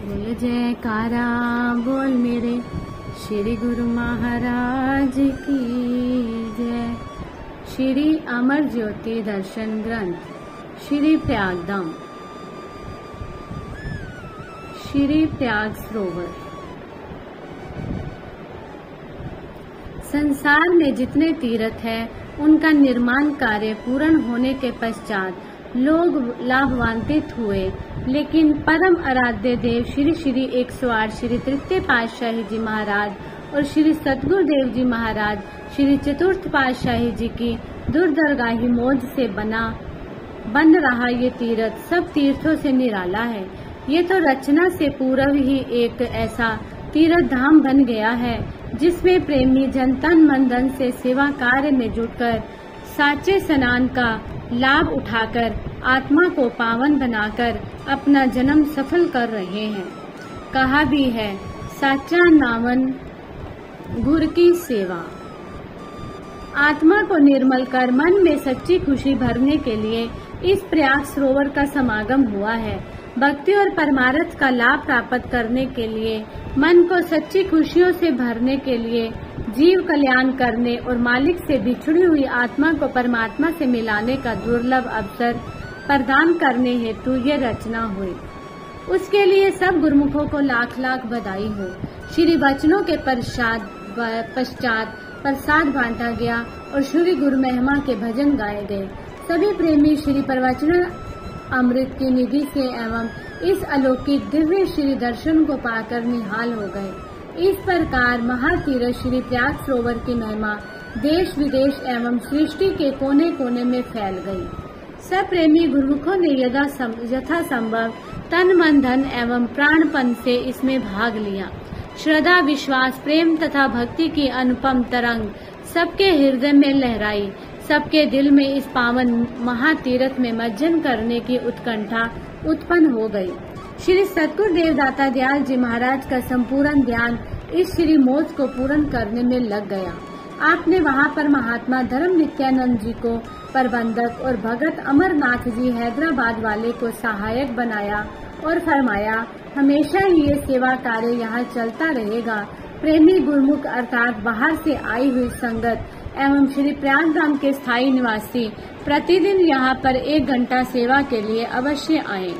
बोल जयकारा बोल मेरे श्री गुरु महाराज की जय। श्री अमर ज्योति दर्शन ग्रंथ श्री प्रयागधाम श्री प्रयाग सरोवर। संसार में जितने तीर्थ हैं उनका निर्माण कार्य पूर्ण होने के पश्चात लोग लाभान्वित हुए, लेकिन परम आराध्य देव श्री श्री 108 श्री तृतीय पातशाही जी महाराज और श्री सतगुरुदेव जी महाराज श्री चतुर्थ पातशाही जी की दूरदरगाही मौज से बन रहा ये तीर्थ सब तीर्थों से निराला है। ये तो रचना से पूर्व ही एक ऐसा तीर्थ धाम बन गया है जिसमें प्रेमी जन तन मन धन से सेवा कार्य में जुटकर साचे स्नान का लाभ उठाकर आत्मा को पावन बनाकर अपना जन्म सफल कर रहे हैं। कहा भी है, साचा नावन गुर की सेवा। आत्मा को निर्मल कर मन में सच्ची खुशी भरने के लिए इस प्रयाग सरोवर का समागम हुआ है। भक्ति और परमार्थ का लाभ प्राप्त करने के लिए, मन को सच्ची खुशियों से भरने के लिए, जीव कल्याण करने और मालिक से बिछड़ी हुई आत्मा को परमात्मा से मिलाने का दुर्लभ अवसर प्रदान करने हेतु ये रचना हुई। उसके लिए सब गुरुमुखों को लाख लाख बधाई हो। श्री वचनों के पश्चात प्रसाद बांटा गया और श्री गुरु महिमा के भजन गाए गए। सभी प्रेमी श्री प्रवचन अमृत की निधि से एवं इस अलौकिक दिव्य श्री दर्शन को पाकर निहाल हो गए। इस प्रकार महातीर्थ श्री प्रयाग सरोवर की महिमा देश विदेश एवं सृष्टि के कोने कोने में फैल गई। सब प्रेमी गुरुमुखों ने यथा संभव तन मन धन एवं प्राणपन से इसमें भाग लिया। श्रद्धा विश्वास प्रेम तथा भक्ति की अनुपम तरंग सबके हृदय में लहराई। सबके दिल में इस पावन महातीर्थ में मज्जन करने की उत्कंठा उत्पन्न हो गई। श्री सतगुरुदेव दाता दयाल जी महाराज का संपूर्ण ध्यान इस श्री मौज को पूर्ण करने में लग गया। आपने वहां पर महात्मा धर्म नित्यानंद जी को प्रबंधक और भगत अमरनाथ जी हैदराबाद वाले को सहायक बनाया और फरमाया, हमेशा ही ये सेवा कार्य यहाँ चलता रहेगा। प्रेमी गुरुमुख अर्थात बाहर से आई हुई संगत एवं श्री प्रयागधाम के स्थायी निवासी प्रतिदिन यहाँ पर 1 घंटा सेवा के लिए अवश्य आएं।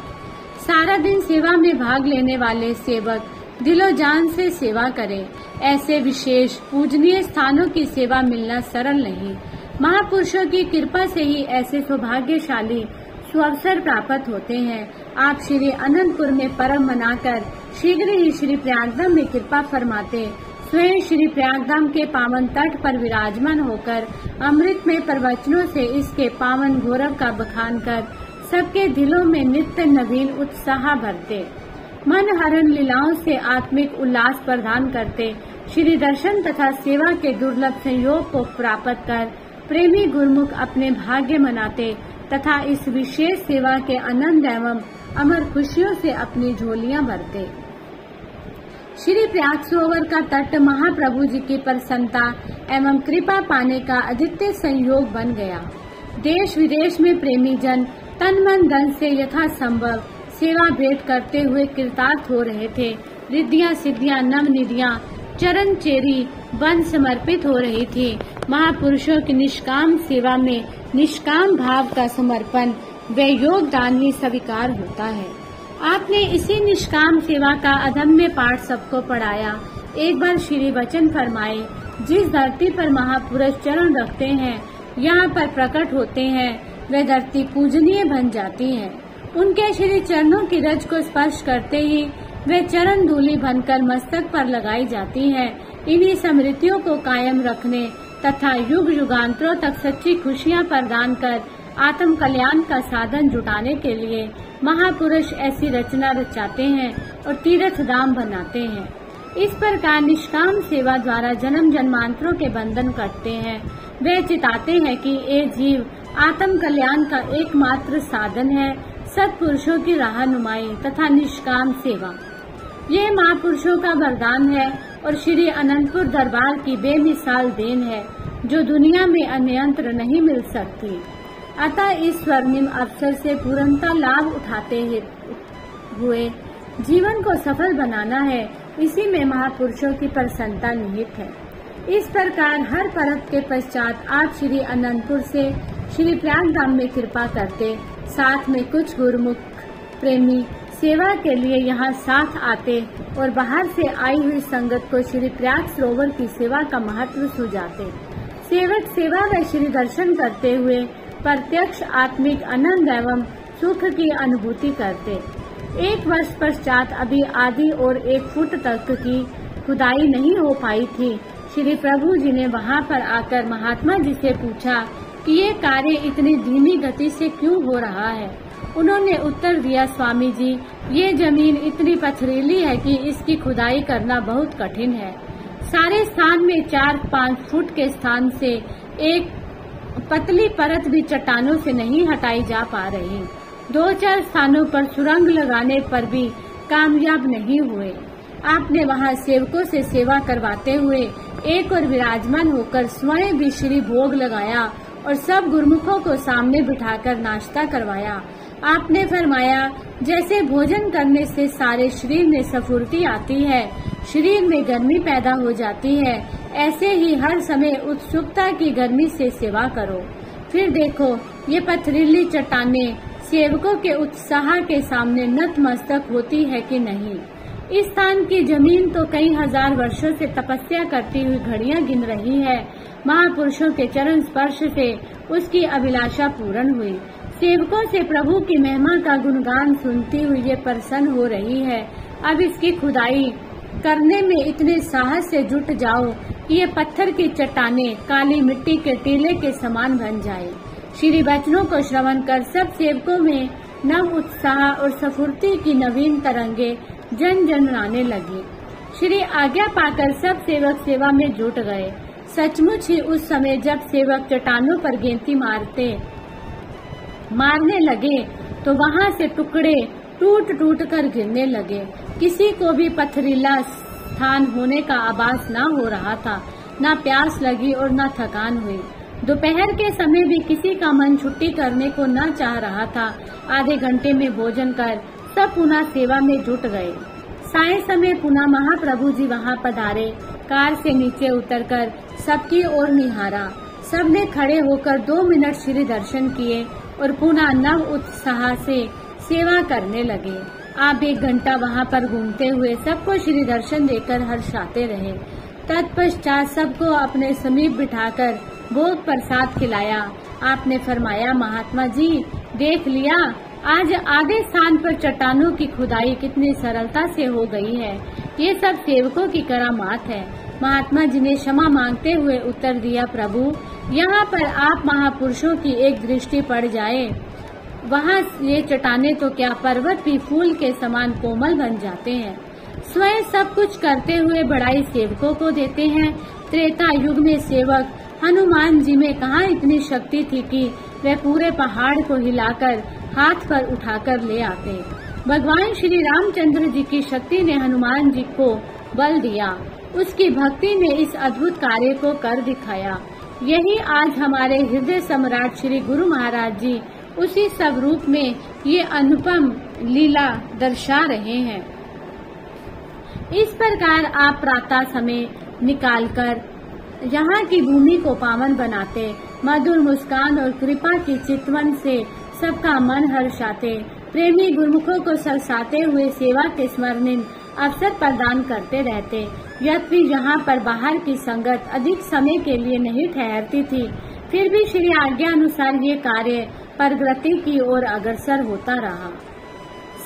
सारा दिन सेवा में भाग लेने वाले सेवक दिलो जान से सेवा करें। ऐसे विशेष पूजनीय स्थानों की सेवा मिलना सरल नहीं। महापुरुषों की कृपा से ही ऐसे सौभाग्यशाली सुअवसर प्राप्त होते हैं। आप श्री अनंतपुर में पर्व मनाकर शीघ्र ही श्री प्रयागधाम में कृपा फरमाते स्वयं श्री प्रयागधाम के पावन तट पर विराजमान होकर अमृत में प्रवचनों से इसके पावन गौरव का बखान कर सबके दिलों में नित्य नवीन उत्साह भरते, मन हरण लीलाओं से आत्मिक उल्लास प्रदान करते, श्री दर्शन तथा सेवा के दुर्लभ संयोग को प्राप्त कर प्रेमी गुरुमुख अपने भाग्य मनाते तथा इस विशेष सेवा के आनंद एवं अमर खुशियों से अपनी झोलियां भरते। श्री प्रयाग सरोवर का तट महाप्रभु जी की प्रसन्नता एवं कृपा पाने का अद्वितीय संयोग बन गया। देश विदेश में प्रेमी जन तन मन धन से यथा संभव सेवा भेंट करते हुए कृतार्थ हो रहे थे। रिद्धियां सिद्धियां नव निधियां चरण चेरी बन समर्पित हो रही थी। महापुरुषों की निष्काम सेवा में निष्काम भाव का समर्पण व योगदान ही स्वीकार होता है। आपने इसी निष्काम सेवा का अदम्य पाठ सबको पढ़ाया। एक बार श्री वचन फरमाए, जिस धरती पर महापुरुष चरण रखते हैं यहाँ पर प्रकट होते हैं, वे धरती पूजनीय बन जाती है। उनके श्री चरणों की रज को स्पर्श करते ही वे चरण धूलि बनकर मस्तक पर लगाई जाती है। इन्हीं स्मृतियों को कायम रखने तथा युग युगांतरों तक सच्ची खुशियाँ प्रदान कर आत्म कल्याण का साधन जुटाने के लिए महापुरुष ऐसी रचना रचाते हैं और तीर्थ धाम बनाते हैं। इस प्रकार निष्काम सेवा द्वारा जन्म जन्मांतरों के बंधन करते हैं। वे चिताते हैं कि ये जीव आत्म कल्याण का एकमात्र साधन है। सत्पुरुषों की राहनुमाई तथा निष्काम सेवा ये महापुरुषों का वरदान है और श्री अनंतपुर दरबार की बेमिसाल देन है जो दुनिया में अन्यत्र नहीं मिल सकती। अतः इस स्वर्णिम अवसर से पूर्णता लाभ उठाते हुए जीवन को सफल बनाना है, इसी में महापुरुषों की प्रसन्नता निहित है। इस प्रकार हर पर्व के पश्चात आप श्री अनंतपुर से श्री प्रयागधाम में कृपा करते, साथ में कुछ गुरुमुख प्रेमी सेवा के लिए यहाँ साथ आते और बाहर से आई हुई संगत को श्री प्रयाग सरोवर की सेवा का महत्व सुझाते। सेवक सेवा व श्री दर्शन करते हुए प्रत्यक्ष आत्मिक आनंद एवं सुख की अनुभूति करते। 1 वर्ष पश्चात अभी आधी और 1 फुट तक की खुदाई नहीं हो पाई थी। श्री प्रभु जी ने वहाँ पर आकर महात्मा जी से पूछा कि ये कार्य इतनी धीमी गति से क्यों हो रहा है। उन्होंने उत्तर दिया, स्वामी जी, ये जमीन इतनी पथरीली है कि इसकी खुदाई करना बहुत कठिन है। सारे स्थान में 4-5 फुट के स्थान से एक पतली परत भी चट्टानों से नहीं हटाई जा पा रही। 2-4 स्थानों पर सुरंग लगाने पर भी कामयाब नहीं हुए। आपने वहां सेवकों से सेवा करवाते हुए एक और विराजमान होकर स्वयं भी श्री भोग लगाया और सब गुरुमुखों को सामने बिठाकर नाश्ता करवाया। आपने फरमाया, जैसे भोजन करने से सारे शरीर में स्फूर्ति आती है, शरीर में गर्मी पैदा हो जाती है, ऐसे ही हर समय उत्सुकता की गर्मी से सेवा करो। फिर देखो ये पथरीली चट्टानें सेवकों के उत्साह के सामने नतमस्तक होती है कि नहीं। इस स्थान की जमीन तो कई हजार वर्षों से तपस्या करती हुई घड़ियां गिन रही है। महापुरुषों के चरण स्पर्श से उसकी अभिलाषा पूर्ण हुई। सेवकों से प्रभु की महिमा का गुणगान सुनती हुई ये प्रसन्न हो रही है। अब इसकी खुदाई करने में इतने साहस से जुट जाओ कि ये पत्थर की चट्टानें काली मिट्टी के टीले के समान बन जाए। श्री वचनों को श्रवण कर सब सेवकों में नव उत्साह और स्फूर्ति की नवीन तरंगे जन जन आने लगी। श्री आज्ञा पाकर सब सेवक सेवा में जुट गए। सचमुच ही उस समय जब सेवक चट्टानों पर गेंती मारने लगे तो वहां से टुकड़े टूट टूट कर गिरने लगे। किसी को भी पथरीला स्थान होने का आभास न हो रहा था। न प्यास लगी और न थकान हुई। दोपहर के समय भी किसी का मन छुट्टी करने को न चाह रहा था। आधे घंटे में भोजन कर सब पुनः सेवा में जुट गए। साय समय पुनः महाप्रभु जी वहां पधारे। कार से नीचे उतरकर सबकी ओर निहारा। सबने खड़े होकर 2 मिनट श्री दर्शन किए और पुनः नव उत्साह से सेवा करने लगे। आप 1 घंटा वहां पर घूमते हुए सबको श्री दर्शन देकर हर्षाते रहे। तत्पश्चात सबको अपने समीप बिठाकर भोग प्रसाद खिलाया। आपने फरमाया, महात्मा जी, देख लिया आज आधे स्थान पर चट्टानों की खुदाई कितनी सरलता से हो गई है। ये सब सेवकों की करामात है। महात्मा जी ने क्षमा मांगते हुए उत्तर दिया, प्रभु, यहाँ पर आप महापुरुषों की एक दृष्टि पड़ जाए, वहाँ ये चट्टानें तो क्या पर्वत भी फूल के समान कोमल बन जाते हैं। स्वयं सब कुछ करते हुए बड़ाई सेवकों को देते हैं। त्रेता युग में सेवक हनुमान जी में कहाँ इतनी शक्ति थी कि वे पूरे पहाड़ को हिलाकर हाथ पर उठाकर ले आते। भगवान श्री रामचंद्र जी की शक्ति ने हनुमान जी को बल दिया। उसकी भक्ति ने इस अद्भुत कार्य को कर दिखाया। यही आज हमारे हृदय सम्राट श्री गुरु महाराज जी उसी सब रूप में ये अनुपम लीला दर्शा रहे हैं। इस प्रकार आप प्रातः समय निकालकर यहाँ की भूमि को पावन बनाते, मधुर मुस्कान और कृपा की चितवन से सबका मन हर्षाते, प्रेमी गुरुमुखों को सरसाते हुए सेवा के स्मरणीय अवसर प्रदान करते रहते। यद्यपि यहाँ पर बाहर की संगत अधिक समय के लिए नहीं ठहरती थी, फिर भी श्री आज्ञा अनुसार ये कार्य प्रगति की ओर अग्रसर होता रहा।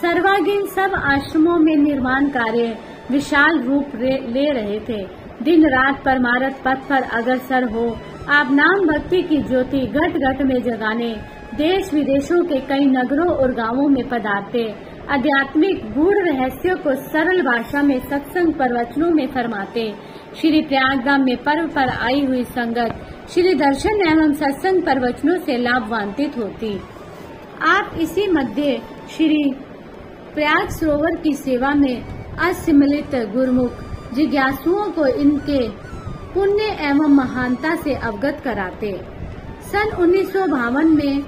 सर्वांगीण सब आश्रमों में निर्माण कार्य विशाल रूप ले रहे थे। दिन रात परमार्थ पथ पर अग्रसर हो आप नाम भक्ति की ज्योति घट घट में जगाने देश विदेशों के कई नगरों और गांवों में पधारते, आध्यात्मिक गूढ़ रहस्यों को सरल भाषा में सत्संग प्रवचनों में फरमाते। श्री प्रयागधाम में पर्व पर आई हुई संगत श्री दर्शन एवं सत्संग प्रवचनों से लाभान्वित होती। आप इसी मध्य श्री प्रयाग सरोवर की सेवा में असम्मिलित गुरुमुख जिज्ञासुओं को इनके पुण्य एवं महानता से अवगत कराते। सन 1952 में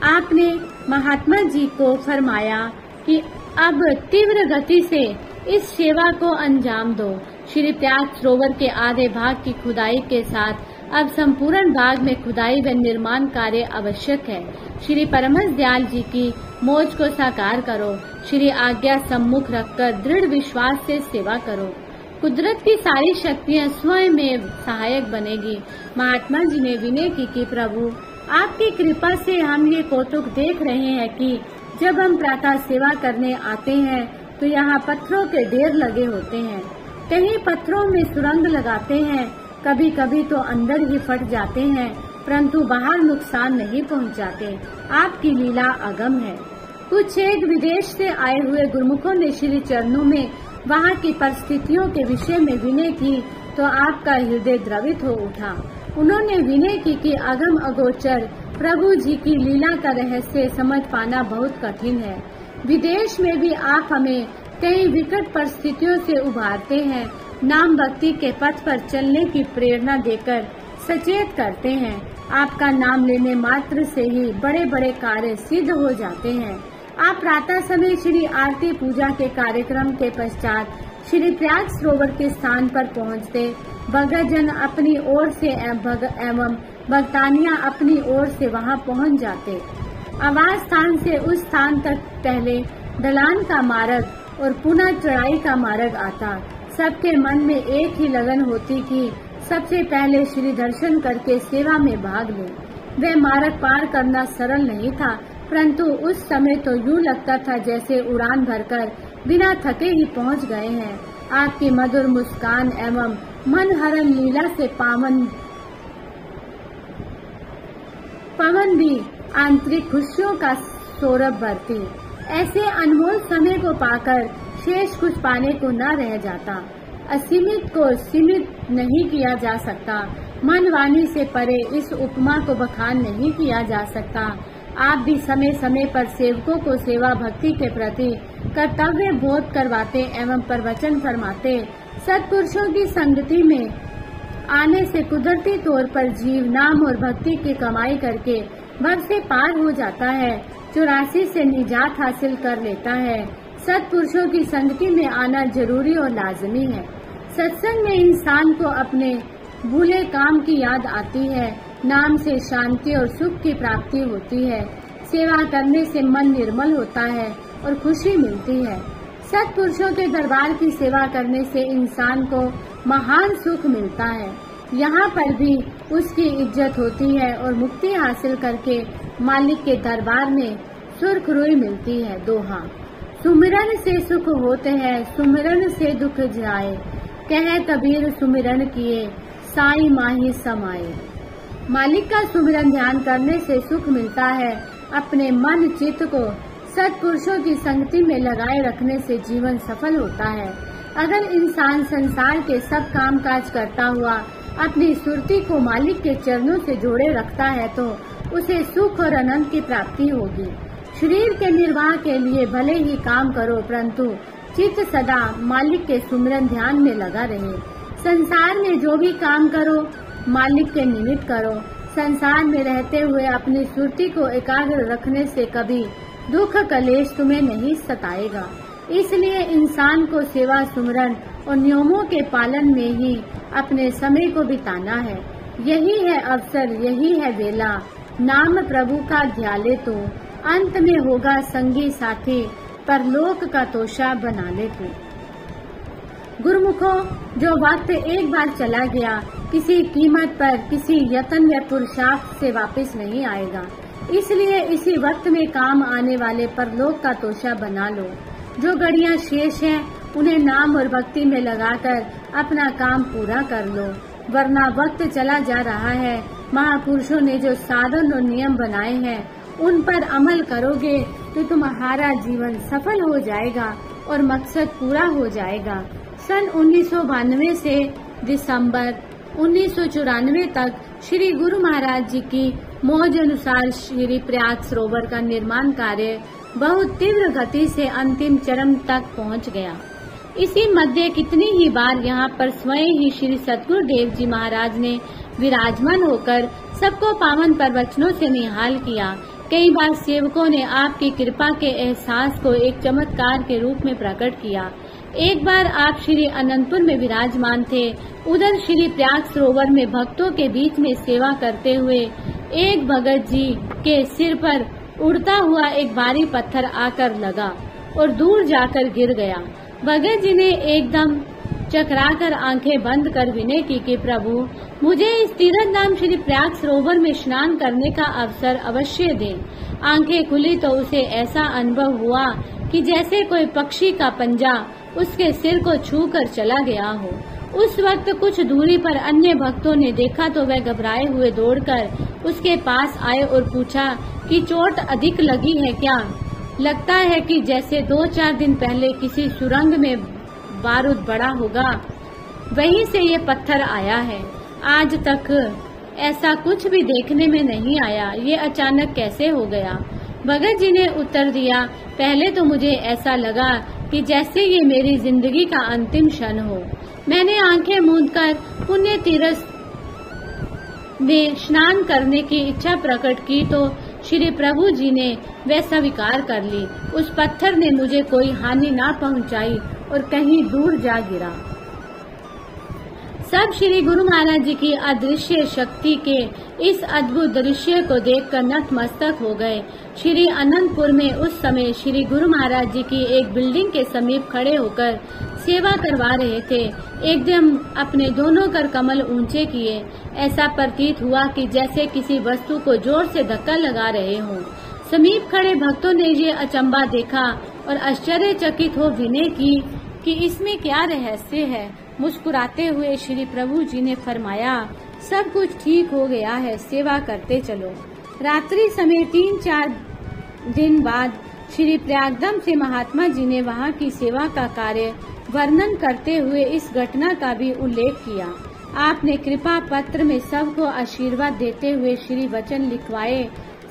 आपने महात्मा जी को फरमाया कि अब तीव्र गति से इस सेवा को अंजाम दो। श्री प्रयाग सरोवर के आधे भाग की खुदाई के साथ अब संपूर्ण भाग में खुदाई व निर्माण कार्य आवश्यक है। श्री परमहंस दयाल जी की मौज को साकार करो। श्री आज्ञा सम्मुख रखकर दृढ़ विश्वास से सेवा करो। कुदरत की सारी शक्तियां स्वयं में सहायक बनेगी। महात्मा जी ने विनय की कि प्रभु आपकी कृपा से हम ये कौतुक देख रहे हैं कि जब हम प्रातः सेवा करने आते हैं तो यहाँ पत्थरों के ढेर लगे होते हैं। कहीं पत्थरों में सुरंग लगाते हैं, कभी कभी तो अंदर ही फट जाते हैं, परंतु बाहर नुकसान नहीं पहुंचाते। आपकी लीला अगम है। कुछ एक विदेश से आए हुए गुरुमुखों ने श्री चरणों में वहाँ की परिस्थितियों के विषय में विनय की तो आपका हृदय द्रवित हो उठा। उन्होंने विनय की कि अगम अगोचर प्रभु जी की लीला का रहस्य समझ पाना बहुत कठिन है। विदेश में भी आप हमें कई विकट परिस्थितियों से उभारते हैं, नाम भक्ति के पथ पर चलने की प्रेरणा देकर सचेत करते हैं। आपका नाम लेने मात्र से ही बड़े बड़े कार्य सिद्ध हो जाते हैं। आप प्रातः समय श्री आरती पूजा के कार्यक्रम के पश्चात श्री प्रयाग सरोवर के स्थान पर पहुंचते। भक्तजन अपनी ओर से एवं भक्तानियां अपनी ओर से वहां पहुंच जाते। आवास स्थान से उस स्थान तक पहले ढलान का मार्ग और पुनः चढ़ाई का मार्ग आता। सबके मन में एक ही लगन होती कि सबसे पहले श्री दर्शन करके सेवा में भाग लें। वह मार्ग पार करना सरल नहीं था, परंतु उस समय तो यूं लगता था जैसे उड़ान भरकर बिना थके ही पहुंच गए हैं। आपकी मधुर मुस्कान एवं मनहरण लीला से पवन भी आंतरिक खुशियों का सौरभ भरती। ऐसे अनमोल समय को पाकर शेष कुछ पाने को न रह जाता। असीमित को सीमित नहीं किया जा सकता। मन वाणी से परे इस उपमा को बखान नहीं किया जा सकता। आप भी समय समय पर सेवकों को सेवा भक्ति के प्रति कर्तव्य बोध करवाते एवं प्रवचन फरमाते। सत्पुरुषों की संगति में आने से कुदरती तौर पर जीव नाम और भक्ति की कमाई करके भव से पार हो जाता है, 84 से निजात हासिल कर लेता है। सत्पुरुषों की संगति में आना जरूरी और लाजमी है। सत्संग में इंसान को अपने भूले काम की याद आती है। नाम से शांति और सुख की प्राप्ति होती है। सेवा करने से मन निर्मल होता है और खुशी मिलती है। सत्पुरुषों के दरबार की सेवा करने से इंसान को महान सुख मिलता है। यहाँ पर भी उसकी इज्जत होती है और मुक्ति हासिल करके मालिक के दरबार में सुरखरुई मिलती है। दोहा सुमिरन से सुख होते हैं, सुमिरन से दुख जाए। कह कबीर सुमिरन किए, साई माही समाये। मालिक का सुमिरन ध्यान करने से सुख मिलता है। अपने मन चित्त को सत्पुरुषों की संगति में लगाए रखने से जीवन सफल होता है। अगर इंसान संसार के सब काम काज करता हुआ अपनी सुरती को मालिक के चरणों से जोड़े रखता है तो उसे सुख और आनंद की प्राप्ति होगी। शरीर के निर्वाह के लिए भले ही काम करो, परंतु चित्त सदा मालिक के सुमिरन ध्यान में लगा रहे। संसार में जो भी काम करो मालिक के निमित्त करो। संसार में रहते हुए अपनी सुरती को एकाग्र रखने से कभी दुख कलेश तुम्हें नहीं सताएगा। इसलिए इंसान को सेवा सुमिरन और नियमों के पालन में ही अपने समय को बिताना है। यही है अवसर, यही है वेला। नाम प्रभु का ध्याले तो अंत में होगा संगी साथी, परलोक का तोशा बना ले तू। गुरुमुखों, जो वक्त एक बार चला गया किसी कीमत पर, किसी यत्न व पुरुषार्थ से वापस नहीं आएगा। इसलिए इसी वक्त में काम आने वाले परलोक का तोशा बना लो। जो घड़ियां शेष हैं उन्हें नाम और भक्ति में लगाकर अपना काम पूरा कर लो, वरना वक्त चला जा रहा है। महापुरुषों ने जो साधन और नियम बनाए हैं उन पर अमल करोगे तो तुम्हारा जीवन सफल हो जाएगा और मकसद पूरा हो जाएगा। सन 1992 से दिसंबर 1994 तक श्री गुरु महाराज जी की मौज अनुसार श्री प्रयाग सरोवर का निर्माण कार्य बहुत तीव्र गति से अंतिम चरम तक पहुंच गया। इसी मध्य कितनी ही बार यहाँ पर स्वयं ही श्री सतगुरुदेव जी महाराज ने विराजमान होकर सबको पावन प्रवचनों से निहाल किया। कई बार सेवकों ने आपकी कृपा के एहसास को एक चमत्कार के रूप में प्रकट किया। एक बार आप श्री अनंतपुर में विराजमान थे। उधर श्री प्रयाग सरोवर में भक्तों के बीच में सेवा करते हुए एक भगत जी के सिर पर उड़ता हुआ एक भारी पत्थर आकर लगा और दूर जाकर गिर गया। भगत जी ने एकदम चकराकर आंखें बंद कर विनय की कि प्रभु, मुझे इस तीर्थ धाम श्री प्रयाग सरोवर में स्नान करने का अवसर अवश्य दें। आंखें खुली तो उसे ऐसा अनुभव हुआ कि जैसे कोई पक्षी का पंजा उसके सिर को छूकर चला गया हो। उस वक्त कुछ दूरी पर अन्य भक्तों ने देखा तो वह घबराए हुए दौड़कर उसके पास आए और पूछा कि चोट अधिक लगी है क्या? लगता है कि जैसे 2-4 दिन पहले किसी सुरंग में बारूद पड़ा होगा, वहीं से ये पत्थर आया है। आज तक ऐसा कुछ भी देखने में नहीं आया, ये अचानक कैसे हो गया? भगत जी ने उत्तर दिया, पहले तो मुझे ऐसा लगा कि जैसे ये मेरी जिंदगी का अंतिम क्षण हो। मैंने आंखें मूंदकर पुण्य तीर्थ में स्नान करने की इच्छा प्रकट की तो श्री प्रभु जी ने वह स्वीकार कर ली। उस पत्थर ने मुझे कोई हानि ना पहुंचाई और कहीं दूर जा गिरा। सब श्री गुरु महाराज जी की अदृश्य शक्ति के इस अद्भुत दृश्य को देखकर नतमस्तक हो गए। श्री अनंतपुर में उस समय श्री गुरु महाराज जी की एक बिल्डिंग के समीप खड़े होकर सेवा करवा रहे थे। एकदम अपने दोनों कर कमल ऊंचे किए। ऐसा प्रतीत हुआ कि जैसे किसी वस्तु को जोर से धक्का लगा रहे हों। समीप खड़े भक्तों ने ये अचंबा देखा और आश्चर्यचकित हो विनय की कि इसमें क्या रहस्य है। मुस्कुराते हुए श्री प्रभु जी ने फरमाया, सब कुछ ठीक हो गया है, सेवा करते चलो। रात्रि समय 3-4 दिन बाद श्री प्रयागधाम से महात्मा जी ने वहाँ की सेवा का कार्य वर्णन करते हुए इस घटना का भी उल्लेख किया। आपने कृपा पत्र में सबको आशीर्वाद देते हुए श्री वचन लिखवाए,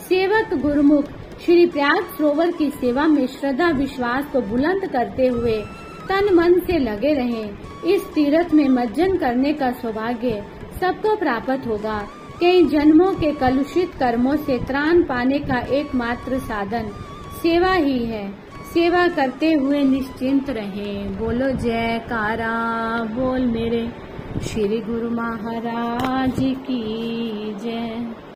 सेवक गुरुमुख श्री प्रयाग सरोवर की सेवा में श्रद्धा विश्वास को बुलंद करते हुए तन मन से लगे रहें। इस तीर्थ में मज्जन करने का सौभाग्य सबको प्राप्त होगा। कई जन्मों के कलुषित कर्मों से त्राण पाने का एकमात्र साधन सेवा ही है। सेवा करते हुए निश्चिंत रहें। बोलो जयकारा बोल मेरे श्री गुरु महाराज की जय।